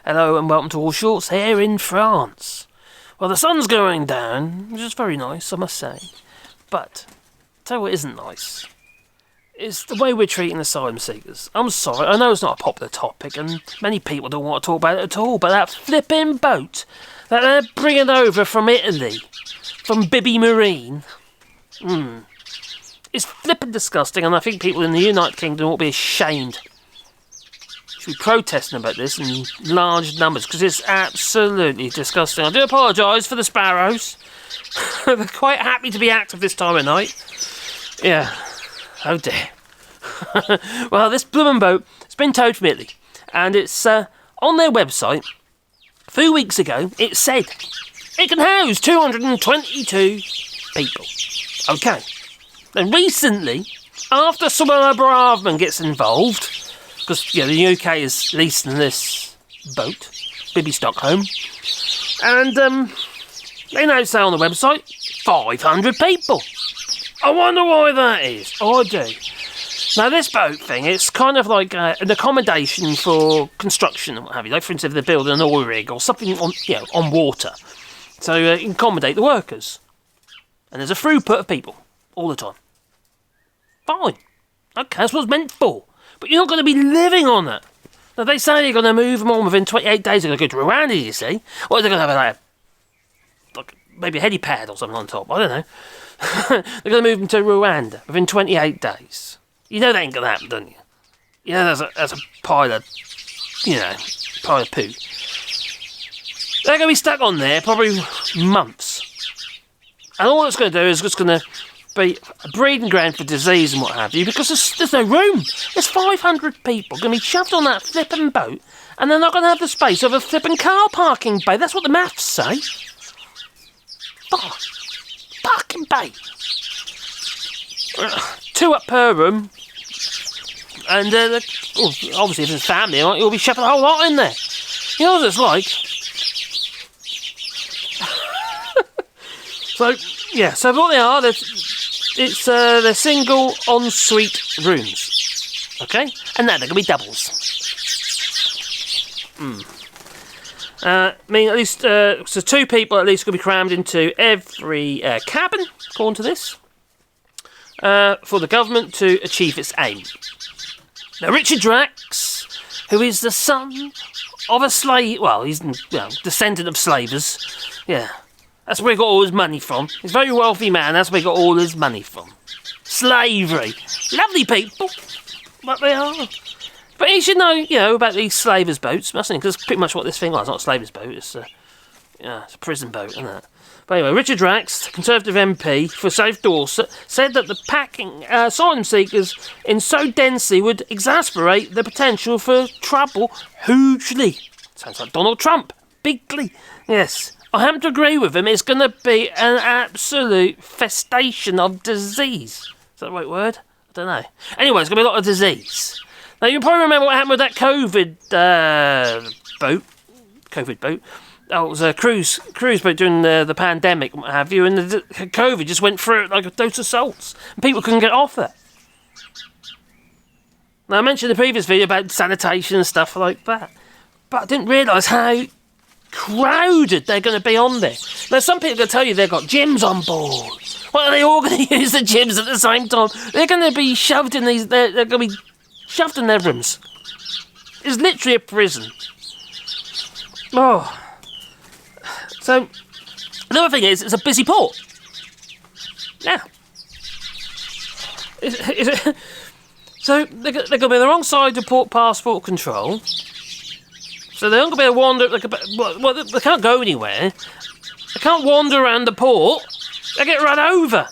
Hello and welcome to All Shorts here in France. Well, the sun's going down, which is very nice, I must say. But, tell you what isn't nice. It's the way we're treating asylum seekers. I'm sorry, I know it's not a popular topic and many people don't want to talk about it at all, but that flipping boat that they're bringing over from Italy, from Bibby Marine, it's flipping disgusting, and I think people in the United Kingdom ought to be ashamed. Should be protesting about this in large numbers, because it's absolutely disgusting. I do apologise for the sparrows. They're quite happy to be active this time of night. Yeah. Oh dear. Well, this blooming boat has been towed from Italy, and it's on their website. A few weeks ago, it said it can house 222 people. Okay. Then recently, after some of the Bravemen gets involved, because the UK is leasing this boat, Bibby Stockholm, and they now say on the website 500 people. I wonder why that is. I do. Now this boat thing, it's kind of like an accommodation for construction and what have you. Like for instance, if they're building an oil rig or something on water, so you can accommodate the workers. And there's a throughput of people all the time. Fine. Okay, that's what it's meant for. But you're not going to be living on it. Now, they say they're going to move them on within 28 days. They're going to go to Rwanda, you see. Or they're going to have like maybe a helipad or something on top. I don't know. They're going to move them to Rwanda within 28 days. You know that ain't going to happen, don't you? You know that's a pile of poo. They're going to be stuck on there probably months. And all it's going to do is just going to be a breeding ground for disease and what have you, because there's no room. There's 500 people going to be shoved on that flipping boat, and they're not going to have the space of a flipping car parking bay. That's what the maths say. Parking bay. 2 up per room, and obviously if it's family, you'll be shoving a whole lot in there. You know what it's like. So what they are, they're single ensuite rooms, okay? And now they're going to be doubles. At least, so 2 people at least going to be crammed into every cabin, according to this, for the government to achieve its aim. Now, Richard Drax, who is the son of a slave, well, he's descendant of slavers, yeah. That's where he got all his money from. He's a very wealthy man, that's where he got all his money from. Slavery. Lovely people, but they are. But he should know, about these slavers' boats, mustn't he? Because that's pretty much what this thing was. It's not a slavers' boat, it's a prison boat, isn't it? But anyway, Richard Drax, Conservative MP for South Dorset, said that the packing asylum seekers in so densely would exacerbate the potential for trouble hugely. Sounds like Donald Trump. Bigly. Yes. I happen to agree with him. It's going to be an absolute festation of disease. Is that the right word? I don't know. Anyway, it's going to be a lot of disease. Now, you probably remember what happened with that COVID boat. Oh, it was a cruise boat during the pandemic and what have you, and the COVID just went through it like a dose of salts, and people couldn't get off it. Now, I mentioned in the previous video about sanitation and stuff like that, but I didn't realise how crowded they're going to be on there. Now, some people are going to tell you they've got gyms on board. Well, are they all going to use the gyms at the same time? They're going to be shoved in these. They're going to be shoved in their rooms. It's literally a prison. Oh. So, another thing is, it's a busy port. Yeah. So, they're going to be on the wrong side of port passport control. So they're not going to be able to wander. They can't go anywhere. They can't wander around the port. They get run over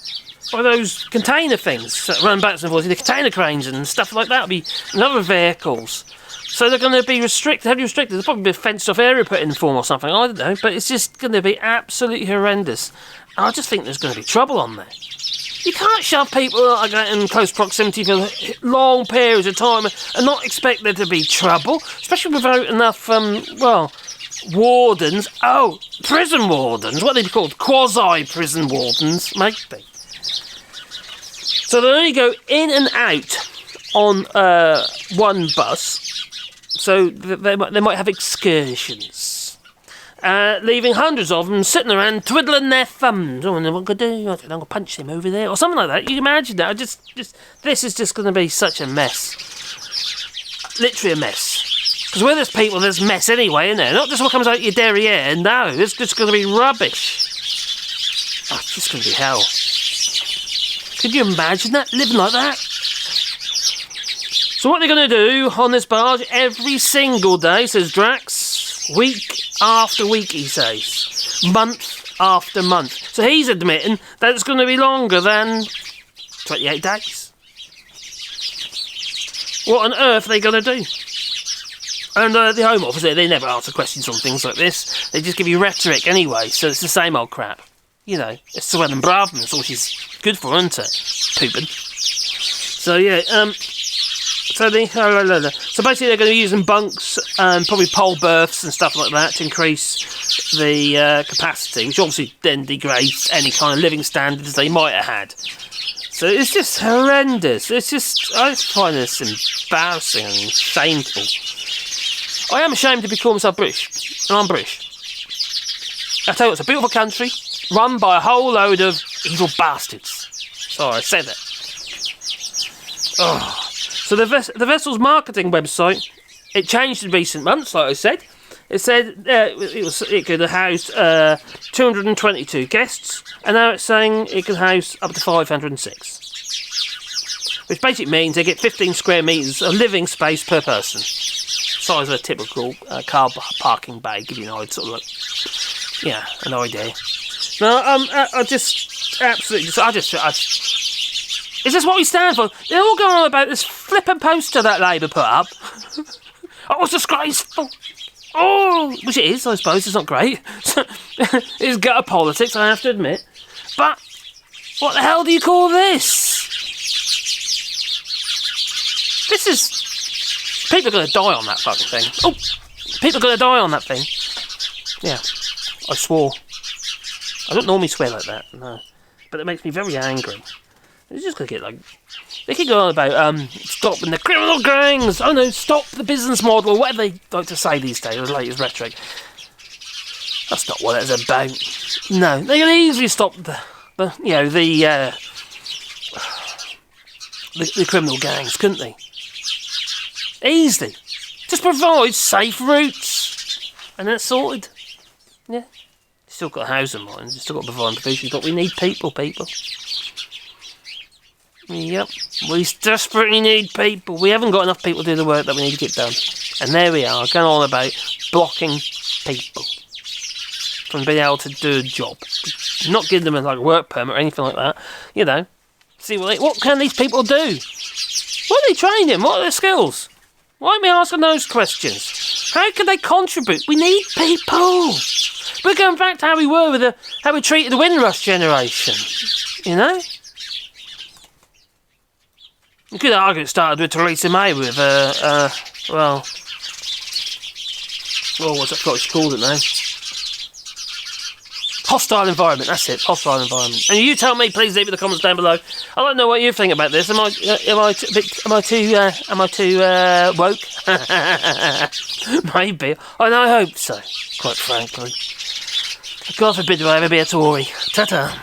by those container things that run back and forth. The container cranes and stuff like that will be in other vehicles. So they're going to be restricted, heavily restricted. There's probably a fenced-off area put in for them or something. I don't know, but it's just going to be absolutely horrendous. And I just think there's going to be trouble on there. You can't shove people like that in close proximity for long periods of time and not expect there to be trouble, especially without enough, wardens. Oh, prison wardens. What are they called? Quasi-prison wardens, maybe. So they only go in and out on one bus. So they might have excursions. Leaving hundreds of them sitting around twiddling their thumbs. Oh, and what could I do? I'm going to punch him over there. Or something like that. You can imagine that. This is just going to be such a mess. Literally a mess. Because where there's people, there's mess anyway, isn't there? Not just what comes out your derriere. No, it's just going to be rubbish. Oh, it's just going to be hell. Could you imagine that? Living like that? So what they're going to do on this barge every single day, says Drax, week after week, he says, month after month. So he's admitting that it's going to be longer than 28 days. What on earth are they going to do? And the Home Office, they never answer questions on things like this. They just give you rhetoric anyway, so it's the same old crap. You know, it's Llewellyn Bravman, that's all she's good for, isn't it? Pooping. So yeah, so basically they're going to be using bunks and probably pole berths and stuff like that to increase the capacity, which obviously then degrades any kind of living standards they might have had. So it's just horrendous. It's just, I find this embarrassing and shameful. I am ashamed to be calling myself British, and I'm British. I tell you, it's a beautiful country, run by a whole load of evil bastards. Sorry, I said that. Oh. So the vessel's marketing website, it changed in recent months, like I said. It said it could house 222 guests, and now it's saying it can house up to 506. Which basically means they get 15 square metres of living space per person. Size of a typical car parking bay, give you an idea, sort of like, yeah, an idea. No, I just absolutely, is this what we stand for? They're all going on about this flippin' poster that Labour put up. Oh, it's disgraceful. Oh, which it is, I suppose. It's not great. It's gutter politics, I have to admit. But what the hell do you call this? This is... People are going to die on that fucking thing. Oh, people are going to die on that thing. Yeah, I swore. I don't normally swear like that, no. But it makes me very angry. It's just going to get like... They keep going on about stopping the criminal gangs. Oh no, stop the business model. Whatever they like to say these days, the latest rhetoric. That's not what it's about. No, they can easily stop the criminal gangs, couldn't they? Easily. Just provide safe routes. And that's sorted. Yeah. Still got to house them, mind. Still got to provide provision. But we need people. Yep. We desperately need people. We haven't got enough people to do the work that we need to get done. And there we are, going on about blocking people from being able to do a job. Not giving them a work permit or anything like that. You know. See what can these people do? What are they trained in? What are their skills? Why aren't we asking those questions? How can they contribute? We need people. We're going back to how we were with how we treated the Windrush generation. You know? You could argue it started with Theresa May with, what's what she called it now? Hostile environment, that's it, hostile environment. And you tell me, please leave in the comments down below. I don't know what you think about this. Am I too woke? Maybe. And I hope so, quite frankly. God forbid I ever be a Tory. Ta-ta.